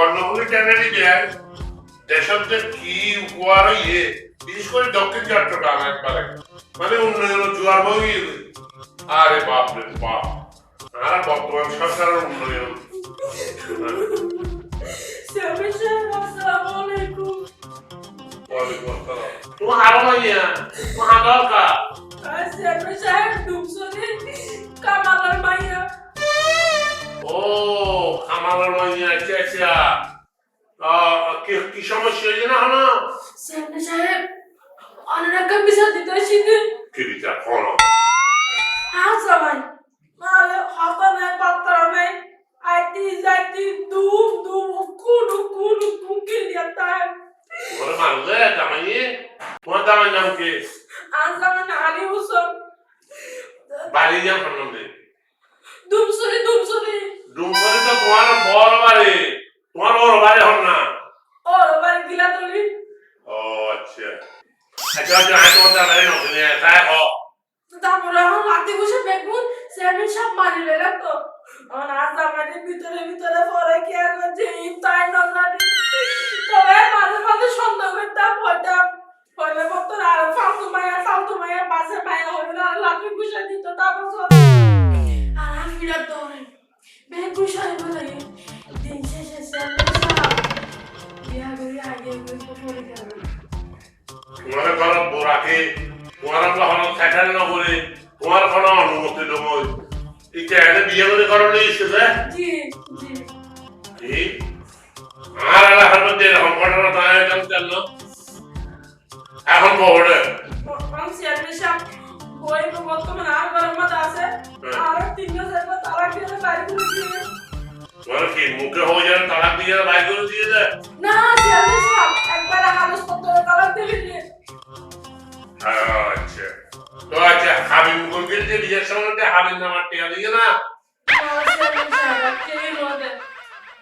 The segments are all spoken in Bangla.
কর্ণফুলী ট্যানারি দেয় দেশের যে কি উপহার ইয়ে বিশেষ করে দক্ষিণ চট্টগ্রাম একবারে মানে উন্নয়ন জোয়ার বই আরে বাপ রে বাপ আর বর্তমান সরকারের উন্নয়ন তোমার আরো মাইয়া তোমার হাঁটাও কা ও কামালের মাইয়া আচ্ছা আচ্ছা কি সমস্যা হয়েছে না হলো অনেক বিষয় দিতে শিখুন কি দিতে কোন আচ্ছা ভাই মালে হাতা নাই পাত্তা নাই আইতি যাইতি দুম দুম কুলু কি দিতা তোমার মারলে জামাই তোমার জামাই নাম কি আজ আমার আলী হোসেন বাড়ি যান হান্নদে দুমসুরি ডুমসরি তো তোমার বড় বাড়ি তোমার বড় বাড়ি হন না ওর বাড়ি গিলাতলি ও আচ্ছা আচ্ছা আচ্ছা আমি তোমার বাড়ি নতুন তাই হ তারপরে আমার লাতি বসে বেগুন সেমিন সব মারি লইল তো আমার আজ আমাদের ভিতরে পরে কি আর যে তাই নজরানি তবে মাঝে মাঝে সন্দেহ করতাম হইলে বলতো আর ফালতু মায়া বাসে মায়া হইল আর লাতি বসে দিত তারপর আর আমি বিরাট দৌড়ে বেগুন সাহেব লাগে দিন শেষে বিয়া করে আগে পরে গেল তোমার ঘর বোরাকে তোমার হল সেখানে না বলে তোমার কোনো অনুমতি দেবো এটা এনে বিয়ে করে করলে এসেছে জি কি আর এলাকার মধ্যে এরকম ঘটনা তাই কেন এখন বড়ে বই বর্তমানে আর গরম মত আছে আর 3 বছর তারা কি বাড়ি করে দিয়ে তোমার কি মুখে হয়ে যান তালাক দিয়ে বাইর করে দিয়ে দেয় না চেয়ারম্যান সাহেব একবার কাগজপত্র তালাক দিয়ে আচ্ছা তো আচ্ছা হাবিব মুকুল যে বিয়ের সময় হাবিব নামার টিয়া দিয়ে না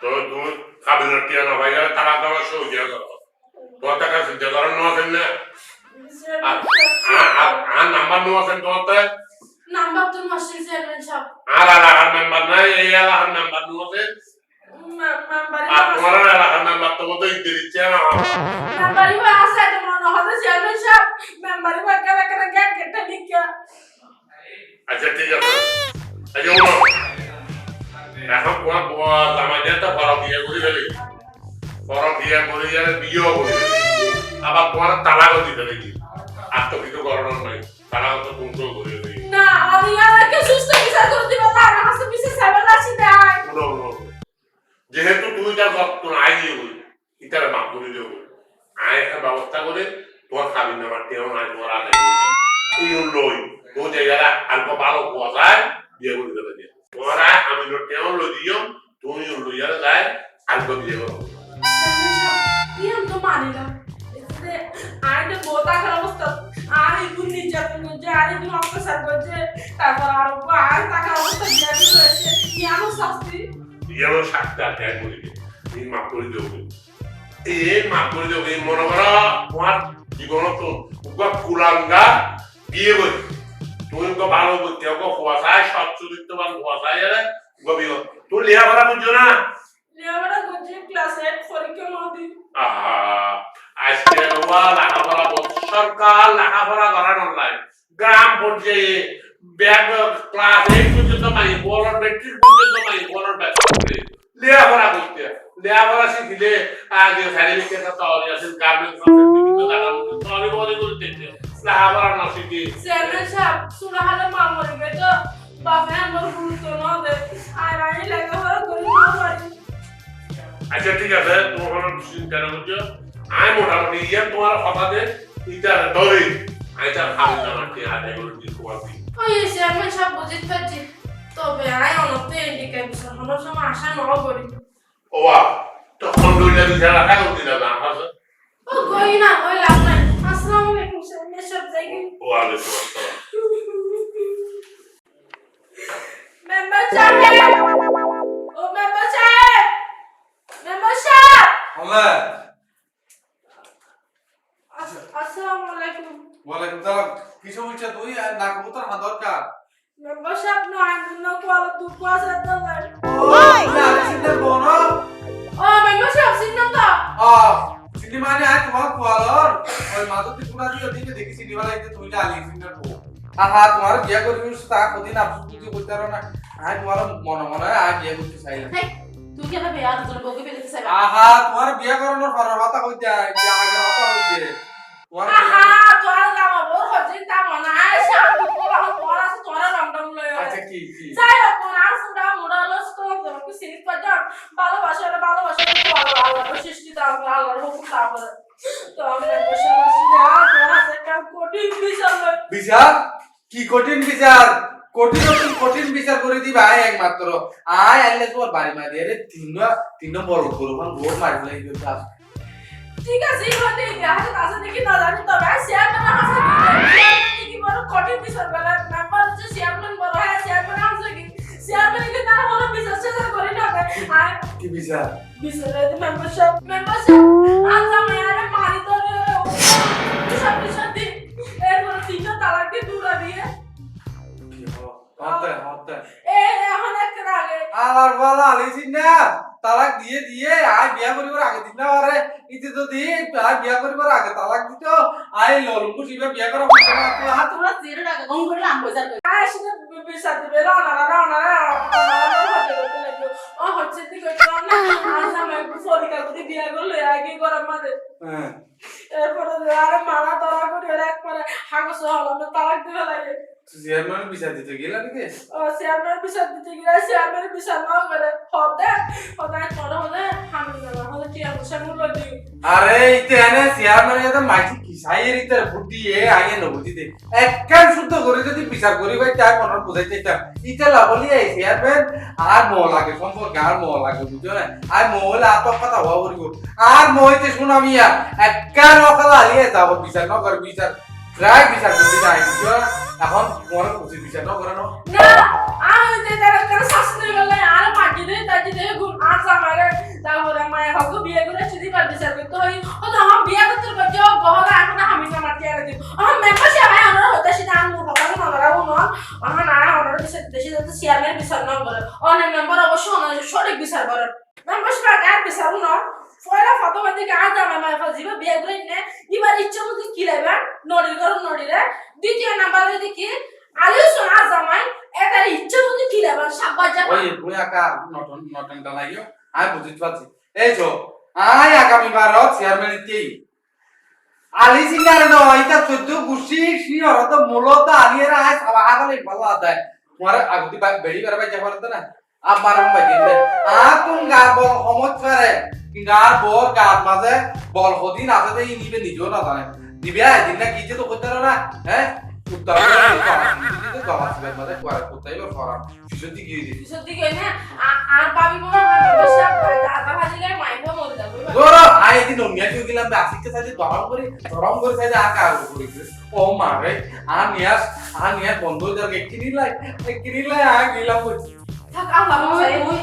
তো তুমি হাবিবের টিয়া না ভাই তালাক দেওয়ার সহ দিয়ে দাও তোমার টাকা চিন্তা করার নো আছেন না আর নাম্বার নো আছেন তোমার তো নাম্বার তো মাসি চেয়ারম্যান সাহেব আর এলাকার মেম্বার নাই এই এলাকার মেম্বার নো আছে আর তোমার এলাকার মেম্বার তো বোধ ইদ্দের ইচ্ছে না মেম্বারি ভাই আছে তো মনে হয় চেয়ারম্যান সাহেব মেম্বারি ভাই কেন গেটটা লিখা আচ্ছা ঠিক আছে আচ্ছা উনো এখন তোমার জামাইদের তো বড় বিয়ে করে ফেলে বড় বিয়ে করে গেলে বিয়েও করে আবার তোমার তালাকও দিতে নাকি আর তো কিছু করানোর নাই তালাক তো তুমিও করে দেবে না আমি আমাকে সুস্থ বিচার করে দিব তার কাছে বিশেষ সেবা রাশি দেয় যেহেতু তুমি তার যত্ন আই দিয়ে বলি ইতারে মাপ করে দেবো আয় একটা ব্যবস্থা করে তোমার খাবি নামার টেও নাই তোমার আগে এই লই ও জায়গাটা অল্প ভালো পাওয়া যায় বিয়ে করে দেবে দিয়ে তোমার আমি টেও লই দিও তুমি লইয়ারে যায় অল্প বিয়ে করো আমি তো মানিলাম আইতে বোতা খারাপ অবস্থা আর ইগুন নির্যাতন করছে আর ইগুন অত্যাচার করছে তারপর আর টাকা অবস্থা বিয়া দিয়েছে ইয়ানো শাস্তি ইয়ানো শাস্তি আর ত্যাগ করে দিয়ে এই মাপ করে দেবো এই মাপ করে দেবো এই মনে করো তোমার জীবন তো কুলাঙ্গা বিয়ে করি তুমি তো ভালো করতে ওকে খোয়াশায় সব চরিত্রবান খোয়াশায় তুই লেখাপড়া করছো না লেখাপড়া করছি ক্লাস 8 পরীক্ষা নদী আজকে লেখাপড়া সরকার লেখাপড়া করানোর নাই গ্রাম পর্যায়ে ব্যাগ ক্লাস 8 পর্যন্ত পাই বড় মেট্রিক পর্যন্ত পাই বড় ব্যাগ লেখাপড়া করতে লেখাপড়া শিখিলে আগে সার্টিফিকেট তৈরি আছে গার্মেন্টস বিভিন্ন জায়গা তৈরি করে করতে লেখাপড়া না শিখি চেয়ারম্যান সাহেব সুরা হলে মামুরি গে তো বাপে আমার গুরুত্ব না দে আর আমি লেখাপড়া করি না পারি আচ্ছা ঠিক আছে তোমার চিন্তা না করছো আমি মোটামুটি ইয়ে তোমার কথা দে এটা ধরে আইটা খাবি না মাটি আগে করে দিই তোমার ওই চেয়ারম্যান সাহেব বুঝতে পারছি তবে আই অনতে ইন্ডিকা বিষয় হলো সময় আশা না করি ওয়া তো কোন দুইটা বিচার রাখা উচিত না আছে ও কই না ওই লাভ নাই আসসালামু আলাইকুম চেয়ারম্যান সাহেব যাইগে ওয়া আলাইকুম আসসালাম মেম্বার সাহেব ও মেম্বার সাহেব হ্যাঁ আসসালামু আলাইকুম ওয়ালাইকুম সালাম কি সমস্যা তুই আর না কবুতর হা দরকার মেম্বার সাহেব নো আইন নো কোয়ালা দুঃখ আছে দলাই ওই না চিন্তা করো ও মেম্বার যদি পুরা দিয়ে দিকে দেখেছি নিবালা এই তুমি যে আলি সিনার বউ আহা তোমার বিয়া করি তা কদিন আপনি কিছু করতে পারো না আই তোমার মনে মনে আই বিয়া করতে চাইলাম হেই, তুই কি আমার বিয়া দুজন বউকে পেতে চাইবা? আহা তোমার বিয়া করানোর পরের কথা কইতে বিয়া আগের কথা কইতে তোমার আহা, তোর জামা বউর হজিন তা মনে হয় শান্ত বউ এখন তোর আছে তোর রংডং লয়। আচ্ছা কি যাই হোক কোন আসুনটা মোড়া লস তো তোমাকে সিরিজ পাঠান ভালোবাসা তো আল্লাহর সৃষ্টি দাও আল্লাহর হুকুম তারপরে তো আমি বসে বসে আর তোর হাতে কাম কঠিন বিষয় বিচার কি কঠিন বিচার কঠিন বিচার করে দিবা একমাত্র আয় আইলে তোমার বাড়ি মারি আরে তিন বড় গরুমান গোর মারি লাগি আস ঠিক আছে হতে হাতে কাছে দেখি না জানি তবে শেয়ার করা আছে কি বড় কঠিন বিষয় বলে নাম্বার হচ্ছে চেয়ারম্যান বড় হয় চেয়ারম্যান আছে কি চেয়ারম্যান কি তার হলো বিচার শেয়ার করে না আর কি বিচার বিচারে মেম্বারশিপ আজ আমি আরে মারি তো বিচার দিন এরপর তিনটা তালাক দিয়ে দূরা দিয়ে কি হতে এখন একটা আগে আলার বালা আলিছিন না তালাক দিয়ে আয় বিয়া করিবার আগে দিন না আরে ইতি যদি আয় বিয়া করিবার আগে তালাক দিত আয় ললমু শিবা বিয়া করা হতো না হাত তোমরা জিরো টাকা গং করে লাম বজার করে আসলে বিচার দিবে রানা হতে লাগলো ও হচ্ছে কি করতে না আজ আমি সরিকার প্রতি বিয়া করলে আগে গরম মাঝে হ্যাঁ এরপরে আরে মারা তলা করে একবারে হাগস হলো তালাক দিবে লাগে চেয়ারম্যান বিচার দিতে গেলা নাকি ও চেয়ারম্যান বিচার দিতে গিয়ে চেয়ারম্যান বিচার না করে হতে তোর হলে আমি না হলে চেয়ারম্যান সামনে লই আরে ইতে এনে চেয়ারম্যান এটা মাইছি কিসাইয়ের ইতে বুদ্ধি এ আগে নবুদ্ধি দে একখান শুদ্ধ করে যদি বিচার করি ভাই তাই মনের বুঝাইতে চাই ইতে লাভলি এই চেয়ারম্যান আর মো লাগে সম্পর্কে আর মো লাগে বুঝছো না আর মোহলে আতক কথা হওয়া করিব আর মইতে শুনামিয়া একখান অকাল আলিয়ে যাব বিচার না করে বিচার প্রায় বিচার করতে যাই বুঝছো এখন মনে করছি বিচার না করে না আমি যে তারা করে শাসন করলে আর মাটি দেই তাজি দেই গুণ আর আমারে তারপরে মায়ের হক বিয়ে করে সিধি পার বিচার করতে হই ও তো আমি বিয়ে করতে পারছি ও গহনা এখন আমি না মাটি আর দিই আমি মেম্বারশিপ আমি আমার হতে সিধা আমি কথা না রাখবো না আমার না আমার বিচার দেশে যাতে চেয়ারম্যান বিচার না করে অনেক মেম্বার অবশ্যই সঠিক বিচার করে মেম্বারশিপ আর বিচার না পয়লা ফটোবা থেকে আজ আমার মায়ের ফাজিবা বিয়ে করে নে এবার ইচ্ছা মতো কি লাইবা নড়ি করো নড়িরে দ্বিতীয় নাম্বারে দেখি আলিউসন আজ আমায় এটার ইচ্ছা মতো কি লাইবা সাব্বাস যা ওই বুই আকা নটনটা লাগিও আই বুঝিতে পারছি এই তো আই আগামী বার চেয়ারম্যান ইতেই আলি সিনার ন ইতা 14 গুছি সি অরত মূলত আলিয়েরা আই সাবা আগালে ভালো আদায় তোমার আগুতি বেড়ি বেড়া বাই যাবার না আমার বাই দিন আ তুম গা বল সমত করে গার বর গার মাঝে বল হদিন আছে দেই নিবে নিজও না জানে দিবে দিন না কি যে তো করতে না হ্যাঁ উত্তর তো গলাসবের মাঝে কোয়ার করতেইলো ফরাম সত্যি কি দিই সত্যি কই না আর পাবি মনে হয় মেম্বারশিপ দাদা ভাজিলে মাইন্ডও মরে যাবে ধরো আই দিন অন্য কেউ গেলাম আসিতে সাথে ধরম করে সাথে আর কাজ করেছে ও মারে আর নিয়াস বন্ধ হয়ে যাবে কিনিলাই আর গেলাম বলছি থাক আল্লাহ মশাই ওই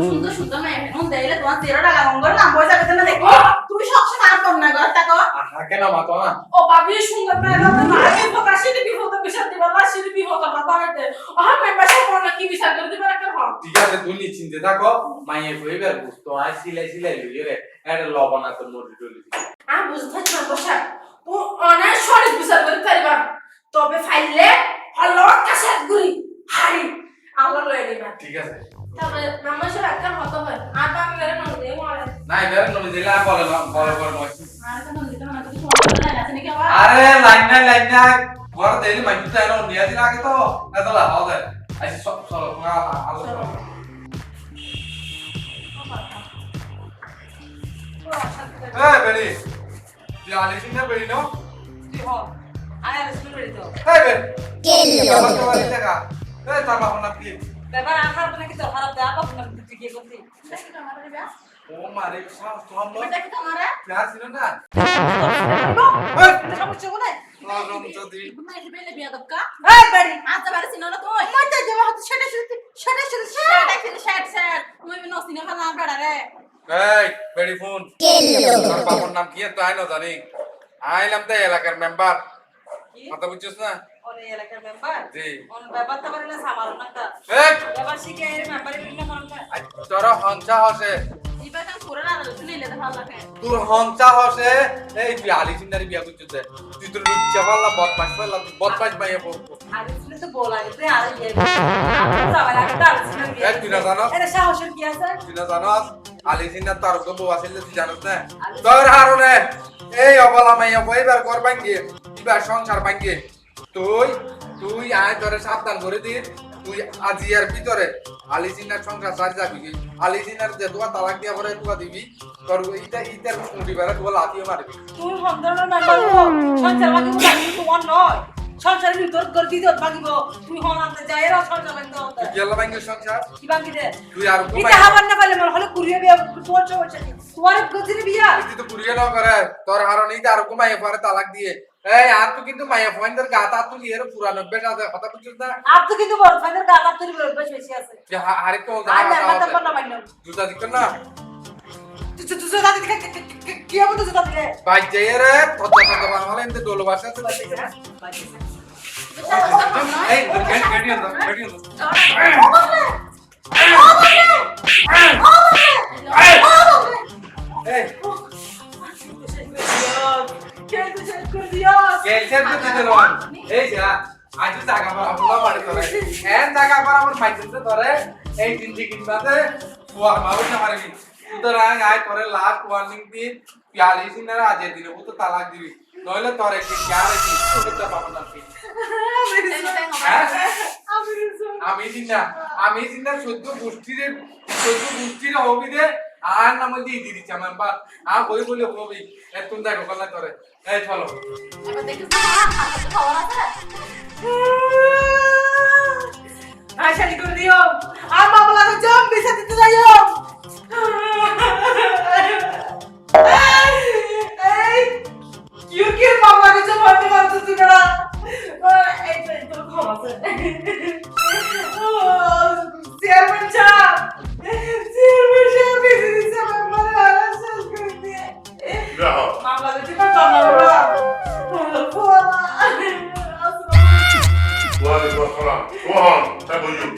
সুন্দর সুন্দর না এখন দেইলে তোমার 13 টাকা গঙ্গর নাম পয়সা কত না দেখো তুমি সবসময় আর কর না গো তাকো আহা কেন মাতো না ও বাবি সুন্দর না না আগে কথা সেটা বিপদ বিচার দিবা না সেটা বিপদ মাথা হইতে ও মেম্বারশিপ কোন কি বিচার করে দিবা একটা হল ঠিক আছে তুই নিশ্চিন্তে থাকো মাইয়ে কইবার বুঝতো আই সিলাই লইয়ে রে এটা লবণা তো মরি টলি আ বুঝতে মেম্বারশিপ ও অনেক সঠিক বিচার করে পারিবা তবে ফাইলে হলো কাছে গুরি হাই আল্লাহ লয়ে দিবা ঠিক আছে তবে মেম্বারশিপ একটা হতে হয় আর আমি বেরে নন দেই মারে না এবার নমি দিলা বলে না বড় বড় নয় আর কেন দিতে না তুমি তোমার লাইন আছে নাকি আবার আরে লাইন না ঘর দেলি মাইতে তাই না নিয়া দিন আগে তো এতলা হাও দে আইসি সব চলো আলো এই বেলি তুই আলিস না বেলি না কি হ আয় আসলে বেরি তো এই বে কেলো আমার তো বাড়ি টাকা এই তার বাবা না কি ব্যাপার আখার বলে কি তো খারাপ দেয়া বাপ না তুই কি করছিস দেখি তো আমারে ব্যাস ও মারে সব তো আমরা দেখি তো আমারে প্যার ছিল না এই সমস্যা কোনে লাগম যদি তুমি বেলে বিয়া দক্কা এই বাড়ি আজ বাড়ি সিনো না তুই মইতে যাবে হতে সেটা তুমি নসি না খানা বেড়া রে এই বেডি ফোন কেলো তোর বাবার নাম কি তো আই না জানি আইলাম তো এলাকার মেম্বার কথা বুঝছস না ওরে এলাকার মেম্বার জি ওন ব্যাপার তো পারে না সামারো না তা এই ব্যাপার শিখে এর মেম্বারে বিনা কোন তোর হঞ্চা হসে ইবা কাম করে না তুই নিলে তোর হংসা হসে এই তুই আলি সিন্দারি বিয়া করছিস তুই তোর লুচ্চা পাল্লা বদমাস মাইয়া পড়বো তুই না জানো তুই না জানস আলি সিন্দার তার বউ আসলে তুই জানোস না তোর হারনে এই অবলা মাইয়া এবার ঘর ভাঙ্গিয়ে এবার সংসার ভাঙ্গিয়ে তুই তুই আয় তোরে সাবধান করে দিস তুই আজিয়ার ভিতরে আলি সিন্দার সংসার সারি যাবি আলি সিন্দার যে তোমার তালাক দিয়া পরে তুই দিবি তোর এইটা এইটার মুড়ি বেড়া তুই লাতিও মারবি তুমি সন্তানের নাম্বার সংসার ভাগিব লাগি তোমার নয় সংসারের ভিতর গলতি দিত ভাগিব তুমি হন আনতে যাই এরা সংসার ভাঙতে হতে গেলা ভাঙ্গির সংসার কি ভাঙি দে তুই আর এটা হাবার না পারলে মন হলে কুরিয়ে বিয়া তোমার সমস্যা কি তোমার গতির বিয়া তুই তো পুরিয়ে না করে তোর হারণেই তো আর মাইয়া পরে তালাক দিয়ে এই আর তো কিন্তু মাইয়া ফোনদের গাতা তুই এর পুরানো বেশ আছে কথা বুঝছিস না আর তো কিন্তু বড় ফাইনাল গাতা তুই বড় বেশ বেশি আছে যে আরেকটা আর না মাথা পড়না মাইনো জুতা দিক না তুই দাদি কি হবে তুই দাদি রে ভাই যাই রে কথা বাংলা এমনি ডোল ভাষা আছে এই গেটিও এই কেলসের তো দিতে নয় এই যা আজ টাকা পর আমরা বাড়ি করে এন টাকা পর আমার মাইজতে ধরে এই তিনটি কিনবাতে ওয়া মাউস না মারবি সুতরাং আয় করে লাস্ট ওয়ার্নিং দিন 42 দিনের আজের দিনে তো তালাক দিবি নইলে তোর একদিন গারে কি করতে পাবো না তুই আমি দিন না সদ্য গোষ্ঠীর হবি দে আর নাম দিয়ে দিয়ে দিচ্ছি আমার বা আর বই বলে হবি এতক্ষণ দেখো কল্লা তোরে এই চলো আশারি করে দিও আর মামলাকে জম বিছা দিতে যাইও এই কি মামলাকে জম হতে পারছিস তুই না এই তো ক্ষমা আছে চেয়ারম্যান সাহেব বিজি দিছে আমার মনে শেষ করে দিয়ে মামলাকে জম করনা বাবা Tuhan, saya bujuk.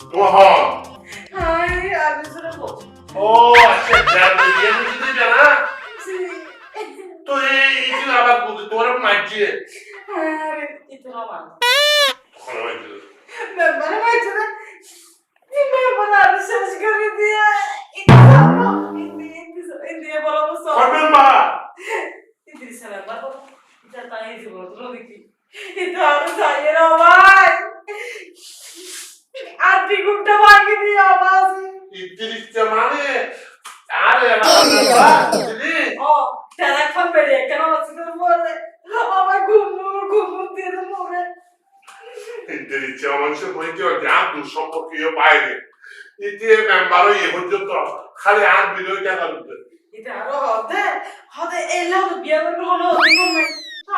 Tuhan. Hai, habis sudah kok. Oh, asyik jangan dia begitu jangan. Tuh itu apa buku tuh orang maji. Itu apa? Kalau itu. Memang maji lah. Ini memang harus sekali dia. Itu apa? Ini apa besar? Kamu Itu di sana apa? Datang itu baru lagi. Itu harus saya rawat. Adik udah pagi dia masih. itu di mana? Ada yang apa? Jadi. Oh, telefon beri. Kenapa masih telepon? Ama gumur dia telepon. Itu di zaman sebelum itu ada tuh সম্পর্কীয় বাইরে itu member ये পর্যন্ত খালি আর ভিডিও দেখা করতে itu আরো হতে এলা তো বিয়া করবে হলো দেখুন না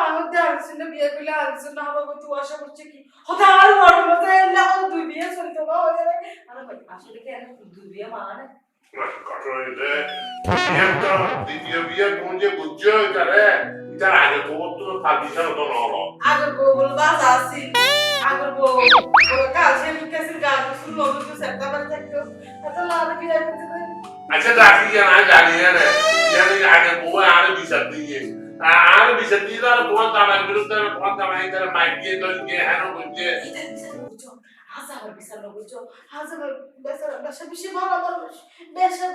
আমার দাঁড়িয়েছিল বিয়া করলে আরেকজন না হবে তুই আশা করছে কি হতে আর বড় মতো এলা হতো দুই বিয়ে চলতে বা হয়ে যাবে আরে ভাই আসলে কি এখন দুই বিয়ে মানে কথা হইলে একটা দ্বিতীয় বিয়ে কোন যে বুঝছো এটারে এটার আগে খবর তো পাকিস্তান তো নলো আগের বউ বল বাস আসি আগের বউ ওরা কাল সে মুখের গান শুরু হলো তো সেপ্টেম্বর থেকে এত লাভ বিয়ে করতে পারে আচ্ছা রাখি না জানি না জানি আগে বউ আর বিচার দিয়ে আর বিচার দিয়ে আর তোমার দাবার বিরুদ্ধে তোমার দাবার এটার মাইক দিয়ে তো গিয়ে হ্যাঁ বুঝছে হাজার বিচার বুঝছো হাজার বেশি বেশি ভালো মানুষ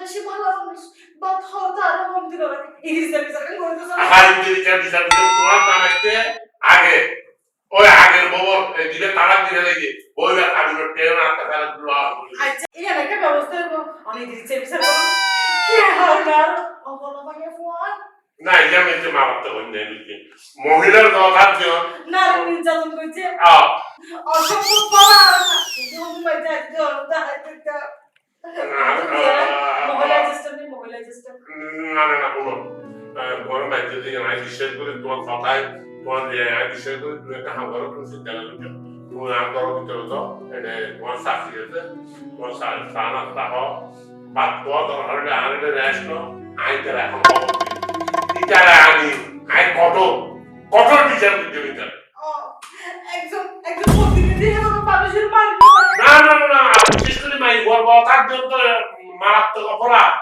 বেশি ভালো মানুষ বা হতো আরো মন দিল না এই বিচার করতে আর বিচার তোমার দাবাইতে আগে ওই আগের বউ দিলে তালাক দিলে লাগে ওই আগুন টেন আটটা তালাক দিল আচ্ছা এই একটা ব্যবস্থা অনেক বিচার করো কি হবে অবলা ভাই ফোন না এটা মেতে মা বাবা তো বন্ধে নিতে মহিলার কথা দিও না নির্যাতন করছে অসম্ভব পারা যখন ভাই যাই তো মহিলা সিস্টেম না কোনো বড় মাইতে দিয়ে না বিশ্বাস করে তোমার কথায় তোমার বিশ্বাস করে তুমি একটা হামগারও তুমি চিন্তা করো তুমি হামগারও ভিতরে তো এটা তোমার সাক্ষী আছে তোমার সান আস্তা হ বাদ পর তোমার আনলে রেস্ট আইতে এখন ইতারা আমি আই কত বিচার দিতে বিচার একজন প্রতিনিধি হিসেবে মানুষের মারি না বিশেষ করে মাই বলবো তার জন্য মারাত্মক অপরাধ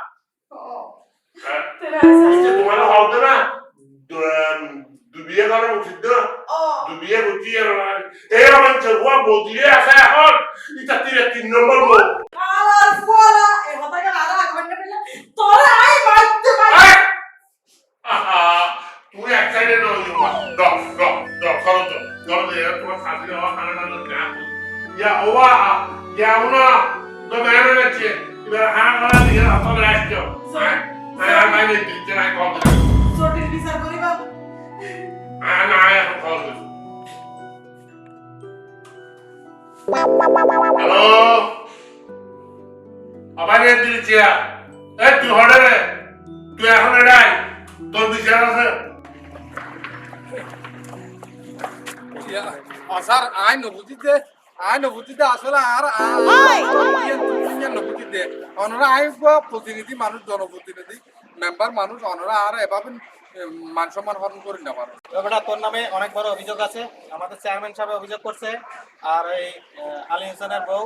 Ya ova, ya una, do meno ne ce. Ibar hangala diye hatone আসছো। হ্যাঁ আমি দিতে নাই কল দিলাম। জটিল বিচার করিবা না এখন কল দিলাম। হ্যালো আবার দিয়েছি এই তুই হড়ে রে তুই এখন এড়াই তোর বিচার আছে স্যার আইন নবুদ্ধিতে আসলে আর নবুদ্ধিতে অনরা আইন প্রতিনিধি মানুষ জনপ্রতিনিধি মেম্বার মানুষ অনরা আর এভাবে মান সম্মান হরণ করে না পারে। ব্যাপারটা তোর নামে অনেক বড় অভিযোগ আছে, আমাদের চেয়ারম্যান সাহেব অভিযোগ করছে, আর এই আলী হোসেনের বউ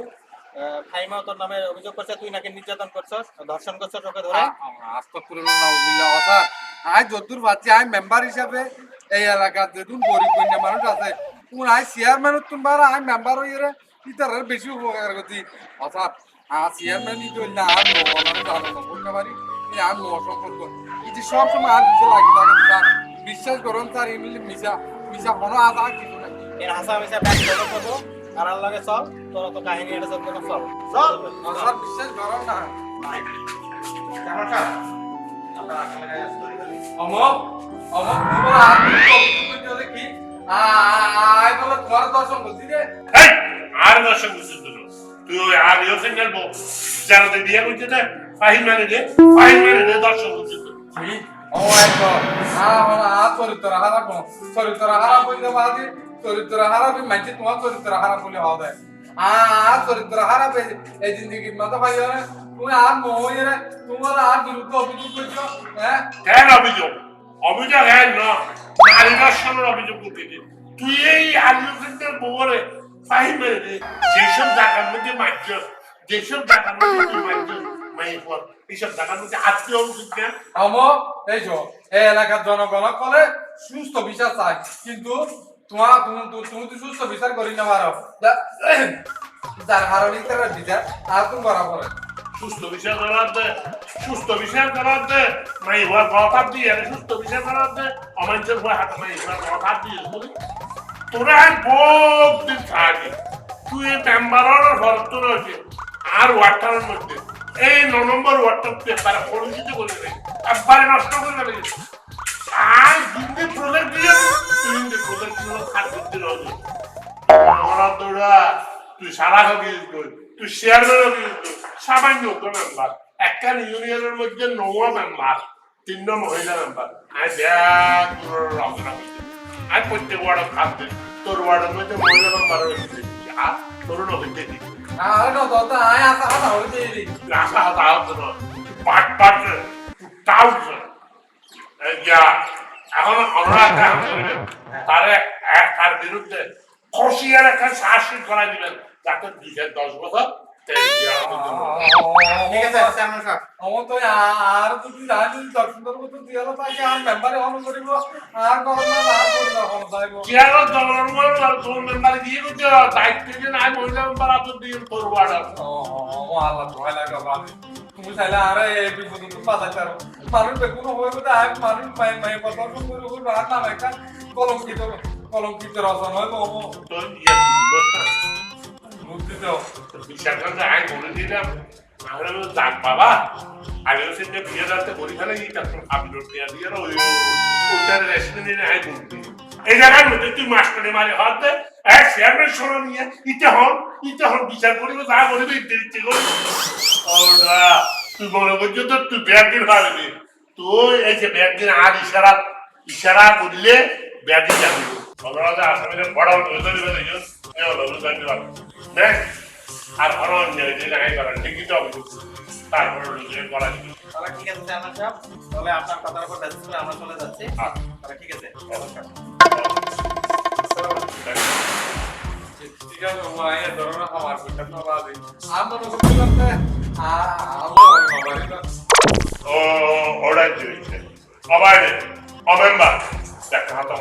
ফাইমাও তোর নামে অভিযোগ করছে তুই নাকি নির্যাতন করছস, ধর্ষণ করছস ওকে ধরে। আস্তাগফিরুল্লাহ নাউযুবিল্লাহ। স্যার আই যদ্দুর পাচ্ছি আই মেম্বার হিসাবে এই এলাকার যেদিন গরিব কন্যা মানুষ আছে কোন আই চেয়ারম্যান তোমার আই মেম্বার হইরে ইতারের বেশি উপকার করছি। স্যার চেয়ারম্যান ই তো না আর বলতে পারি আর সম্পর্ক এই যে সব সময় আর কিছু লাগে থাকে স্যার বিশ্বাস করুন স্যার এমনি মিশা মিশা কোনো আজ আর কিছু নাই। এর হাসা মিশা ব্যাগ ফলো করবো আর আল্লাহ লাগে চল, তোর তো কাহিনী এটা চলবে না, চল চল। স্যার বিশ্বাস করুন না চেয়ারম্যান সাহেব আপনার আসলে অমক অমক তোমার আর কিছু করতে কি আই বলে তোমার দর্শন করছি রে। এই আর দর্শক বুঝছিস তুই ওই আর ইয়োসেন গেলবো যারা বিয়ে করছে না ফাহিম মানে দে দর্শক বুঝছিস ও একদম চরিত্র হারাবো চরিত্র হারাবো বাদে চরিত্র হারাবি মানছি তোমার চরিত্র হারাব বলে হওয়া দেয় চরিত্র হারাবে এই জিন্দগির মতো ভাই তুমি আর মহিলা তোমার আর বিরুদ্ধে অভিযোগ করছো। হ্যাঁ কেন অভিযোগ হ্যাঁ না নারী দর্শনের অভিযোগ করতে তুই এই আলিউসেন্টের বউরে ফাহিম মেরে দে যেসব জায়গার মধ্যে মারছ যেসব জায়গার মধ্যে তুই মারছ মাইফর এইসব জায়গার মধ্যে আজকে অভিযোগ কেন অমক এই এই এলাকার জনগণ বলে সুস্থ বিচার চাই কিন্তু তোমার তুমি তো সুস্থ বিচার করি না পারো যার হারণি তার বিচার আর তুমি করা পড়ে সুস্থ বিচার করার দে মাইফর কথা দিয়ে সুস্থ বিচার করার দে অমাঞ্চের ভয় হাতে মাইফর কথা দিয়ে বলি তোরা বহুত দিন থাকি তুই মেম্বারের ভরত রয়েছে আর ওয়াটারের মধ্যে এই 9 নম্বর ওয়াটার পেপার পরিচিত করে দেয় একবারে নষ্ট করে দেবে আর হিন্দি প্রজেক্ট দিয়ে হিন্দি প্রজেক্ট খাট করতে রয়েছে আমরা তোরা তুই সারা হবি তুই শেয়ার হবি সামান্য মেম্বার একটা ইউনিয়নের মধ্যে 9 মেম্বার 3 মহিলা মেম্বার আর ব্যাগ রচনা করছে আর প্রত্যেক ওয়ার্ড খাদ্য তোর ওয়ার্ডের মধ্যে মহিলা মেম্বার রয়েছে আর তোর হইতে দিই আর না তো আয় আসা আসা হইতে দিই রাখা হতো না পাট পাট টাউট ইয়া এখন অনুরাগ করবেন তার বিরুদ্ধে খসিয়ার একটা শাসন করা দিবেন যাতে 10 বছর ঠিক আছে চেয়ারম্যান সাহেব আমার তো আর দুটি রাজনীতি দর্শনের মতো দিয়াল তাকে আর মেম্বারে হন করিব আর করোনা আর করিব হন যাইব কিয়ার জনগণ আর কোন মেম্বার দিয়ে দিতে দায়িত্ব যে নাই মহিলা মেম্বার আপনি দিয়ে করবাড় ও আল্লাহ ভয় লাগে বাবা তুমি চাইলে আরে এই বিপদ তো বাঁচাইতে পারো মানুষ বেগুন হইব না আর মানুষ মাই মাই কথা করে হইব আর নাম একটা কলঙ্কিত রচনা হইব তো ইয়া বুঝতে দাও বিচার করতে আই বলে দিলাম আমরা যাক বাবা আগে সেটা বিয়ে রাখতে বলি ফেলে এই তারপর আপলোড দিয়ে ওইটার রেস্টুরেন্টে আই বলতে এই জায়গার মধ্যে তুই মাস্টারে মারে হাতে এক চেয়ারম্যান শোনো নিয়ে ইতে হন বিচার করিব যা বলিবি ইচ্ছে করবি ওরা তুই মনে করছো তো তুই ব্যাগিন হারবি তুই এই যে ব্যাগিন আর ইশারা করলে ব্যাগিন যাবি অপরাধে আসামিদের বড় হয়ে যাবে আর আরো অন্যায় যে নাই করেন ঠিকই তো অভিযোগ তারপরে করা যাবে তাহলে ঠিক আছে চেয়ারম্যান সাহেব, তাহলে আপনার কথার উপর বেস করে আমরা চলে যাচ্ছি। তাহলে ঠিক আছে নমস্কার। ঠিক আছে ভাই ধরো আমার কথা তো বাদে আমরা বলতে করতে আমরা ও অর্ডার দিয়েছে অবাইড অমেম্বার দেখা তো